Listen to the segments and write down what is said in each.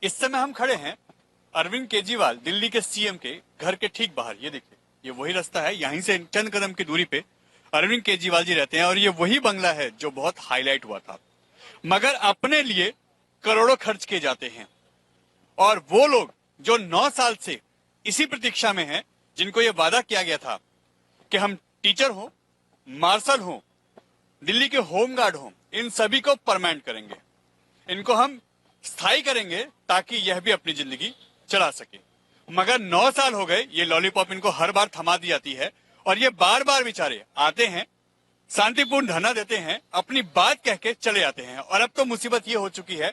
इस समय हम खड़े हैं अरविंद केजरीवाल दिल्ली के सीएम के घर के ठीक बाहर। ये देखिए, ये वही रास्ता है, यहीं से चंद कदम की दूरी पे अरविंद केजरीवाल जी रहते हैं और ये वही बंगला है जो बहुत हाईलाइट हुआ था। मगर अपने लिए करोड़ों खर्च किए जाते हैं और वो लोग जो 9 साल से इसी प्रतीक्षा में हैं, जिनको ये वादा किया गया था कि हम टीचर हो, मार्शल हो, दिल्ली के होमगार्ड हो, इन सभी को परमानेंट करेंगे, इनको हम स्थायी करेंगे ताकि यह भी अपनी जिंदगी चला सके। मगर 9 साल हो गए, ये लॉलीपॉप इनको हर बार थमा दी जाती है और ये बार बार बेचारे आते हैं, शांतिपूर्ण धरना देते हैं, अपनी बात कह के चले जाते हैं। और अब तो मुसीबत ये हो चुकी है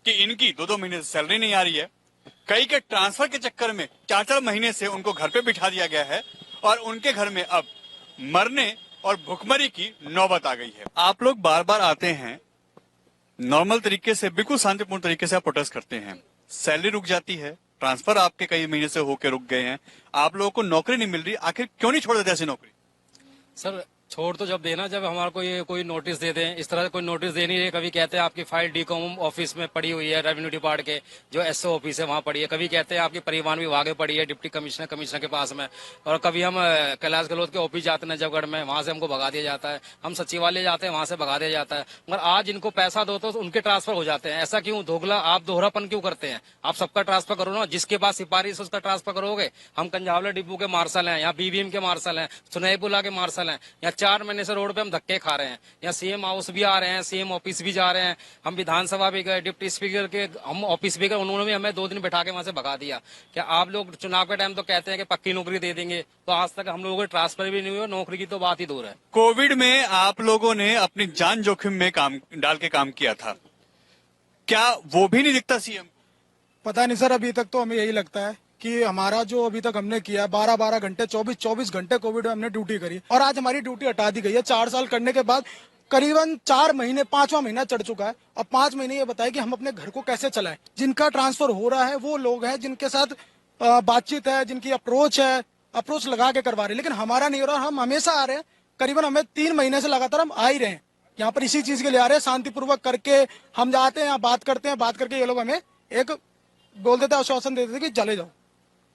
कि इनकी 2-2 महीने से सैलरी नहीं आ रही है। कई के ट्रांसफर के चक्कर में 4-4 महीने से उनको घर पे बिठा दिया गया है और उनके घर में अब मरने और भुखमरी की नौबत आ गई है। आप लोग बार बार आते हैं, नॉर्मल तरीके से, बिल्कुल शांतिपूर्ण तरीके से आप प्रोटेस्ट करते हैं, सैलरी रुक जाती है, ट्रांसफर आपके कई महीने से होके रुक गए हैं, आप लोगों को नौकरी नहीं मिल रही, आखिर क्यों नहीं छोड़ देते ऐसी नौकरी? सर छोड़ तो जब देना, जब हमारे को ये कोई नोटिस दे दें। इस तरह से कोई नोटिस दे नहीं रहे। कभी कहते हैं आपकी फाइल डीकॉम ऑफिस में पड़ी हुई है, रेवेन्यू डिपार्ट के जो एसओ ऑफिस है वहाँ पड़ी है। कभी कहते हैं आपकी परिवहन विभाग में पड़ी है, डिप्टी कमिश्नर के पास में। और कभी हम कैलाश गहलोत के ऑफिस जाते हैं नजफगढ़ में, वहाँ से हमको भगा दिया जाता है। हम सचिवालय जाते हैं, वहाँ से भगा दिया जाता है। मगर आज इनको पैसा दो तो उनके ट्रांसफर हो जाते हैं। ऐसा क्यों? दोगला आप दोहरापन क्यों करते हैं? आप सबका ट्रांसफर करो ना, जिसके पास सिपारिश उसका ट्रांसफर करोगे। हम कंजावला डिपो के मार्शल हैं, यहाँ बीबीएम के मार्शल हैं, सुनैपुला के मार्शल हैं। यहाँ 4 महीने से रोड पे हम धक्के खा रहे हैं। यहाँ सीएम हाउस भी आ रहे हैं, सीएम ऑफिस भी जा रहे हैं, हम विधानसभा भी गए, डिप्टी स्पीकर के हम ऑफिस भी गए, उन्होंने भी हमें 2 दिन बैठा के वहां से भगा दिया। क्या आप लोग चुनाव के टाइम तो कहते हैं कि पक्की नौकरी दे देंगे, तो आज तक हम लोगों को ट्रांसफर भी नहीं हुआ, नौकरी की तो बात ही दूर है। कोविड में आप लोगों ने अपनी जान जोखिम में काम डाल के काम किया था, क्या वो भी नहीं दिखता सीएम? पता नहीं सर, अभी तक तो हमें यही लगता है कि हमारा जो अभी तक हमने किया 12-12 घंटे 24-24 घंटे कोविड में हमने ड्यूटी करी और आज हमारी ड्यूटी हटा दी गई है। 4 साल करने के बाद करीबन 4 महीने, 5वां महीना चढ़ चुका है। अब 5 महीने ये बताए कि हम अपने घर को कैसे चलाएं। जिनका ट्रांसफर हो रहा है वो लोग हैं जिनके साथ बातचीत है, जिनकी अप्रोच लगा के करवा रहे हैं, लेकिन हमारा नहीं हो रहा। हम हमेशा आ रहे हैं, करीबन हमें 3 महीने से लगातार हम आ ही रहे हैं यहाँ पर, इसी चीज के लिए आ रहे हैं। शांतिपूर्वक करके हम जाते हैं, बात करते हैं, बात करके ये लोग हमें एक बोल देते, आश्वासन दे देते कि चले जाओ।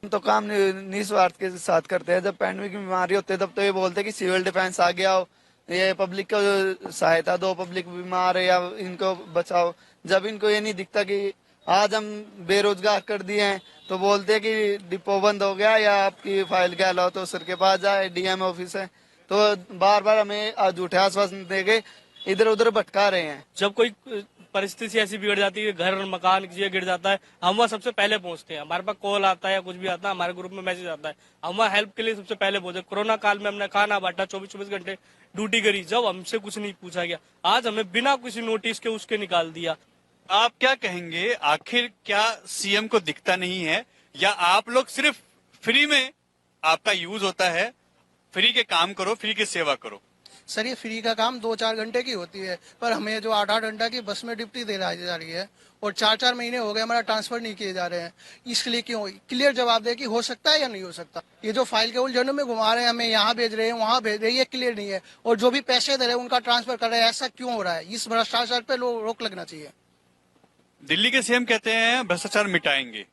हम तो काम निस्वार्थ के साथ करते हैं। जब पैंडेमिक की बीमारी होती है तब तो ये बोलते हैं कि सिविल डिफेंस आ गया हो, ये पब्लिक को सहायता दो, पब्लिक बीमार है या इनको बचाओ। जब इनको ये नहीं दिखता कि आज हम बेरोजगार कर दिए हैं तो बोलते हैं कि डिपो बंद हो गया या आपकी फाइल क्या लो तो सर के पास जाए, डीएम ऑफिस है। तो बार बार हमें झूठे आश्वासन देके इधर उधर भटका रहे हैं। जब कोई परिस्थिति ऐसी बिगड़ जाती है, घर मकान किसी गिर जाता है, हम वहाँ सबसे पहले पहुंचते हैं। हमारे पास कॉल आता है या कुछ भी आता है, हमारे ग्रुप में मैसेज आता है, हम वहाँ हेल्प के लिए सबसे पहले पहुंचे। कोरोना काल में हमने खाना बांटा, 24-24 घंटे ड्यूटी करी, जब हमसे कुछ नहीं पूछा गया। आज हमें बिना किसी नोटिस के उसके निकाल दिया। आप क्या कहेंगे, आखिर क्या सीएम को दिखता नहीं है या आप लोग सिर्फ फ्री में आपका यूज होता है, फ्री के काम करो, फ्री की सेवा करो? सर ये फ्री का काम 2-4 घंटे की होती है, पर हमें जो 8-8 घंटा की बस में ड्यूटी दे जा रही है और 4-4 महीने हो गए हमारा ट्रांसफर नहीं किए जा रहे हैं। इसके लिए क्यों? क्लियर जवाब दे कि हो सकता है या नहीं हो सकता। ये जो फाइल के उलझनों में घुमा रहे हैं, हमें यहाँ भेज रहे हैं, वहाँ भेज रहे हैं, ये क्लियर नहीं है। और जो भी पैसे दे रहे हैं उनका ट्रांसफर कर रहे हैं, ऐसा क्यों हो रहा है? इस भ्रष्टाचार पे रोक लगना चाहिए। दिल्ली के सीएम कहते हैं भ्रष्टाचार मिटाएंगे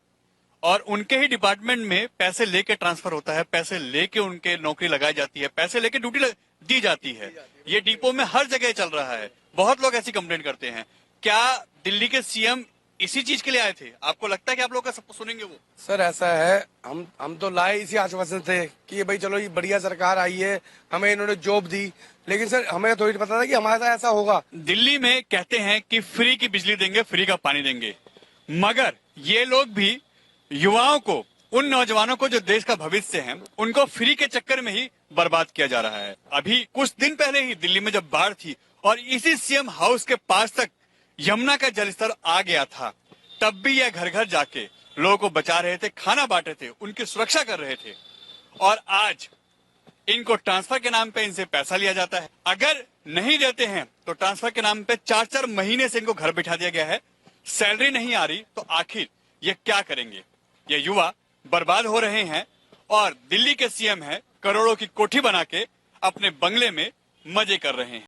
और उनके ही डिपार्टमेंट में पैसे लेके ट्रांसफर होता है, पैसे लेके उनके नौकरी लगाई जाती है, पैसे लेके ड्यूटी दी जाती है। ये डिपो में हर जगह चल रहा है, बहुत लोग ऐसी कंप्लेंट करते हैं। क्या दिल्ली के सीएम इसी चीज के लिए आए थे? आपको लगता है कि आप लोग का सब सुनेंगे वो? सर ऐसा है, हम तो लाए इसी आश्वासन थे कि भाई चलो ये बढ़िया सरकार आई है, हमें इन्होंने जॉब दी, लेकिन सर हमें थोड़ी पता था कि हमारे साथ ऐसा होगा। दिल्ली में कहते हैं कि फ्री की बिजली देंगे, फ्री का पानी देंगे, मगर ये लोग भी युवाओं को, उन नौजवानों को जो देश का भविष्य है, उनको फ्री के चक्कर में ही बर्बाद किया जा रहा है। अभी कुछ दिन पहले ही दिल्ली में जब बाढ़ थी और इसी सीएम हाउस के पास तक यमुना का जलस्तर आ गया था, तब भी यह घर घर जाके लोगों को बचा रहे थे, खाना बांट रहे थे, उनकी सुरक्षा कर रहे थे। और आज इनको ट्रांसफर के नाम पे इनसे पैसा लिया जाता है। अगर नहीं देते हैं तो ट्रांसफर के नाम पे 4-4 महीने से इनको घर बिठा दिया गया है, सैलरी नहीं आ रही, तो आखिर ये क्या करेंगे? ये युवा बर्बाद हो रहे हैं और दिल्ली के सीएम है, करोड़ों की कोठी बना के अपने बंगले में मजे कर रहे हैं।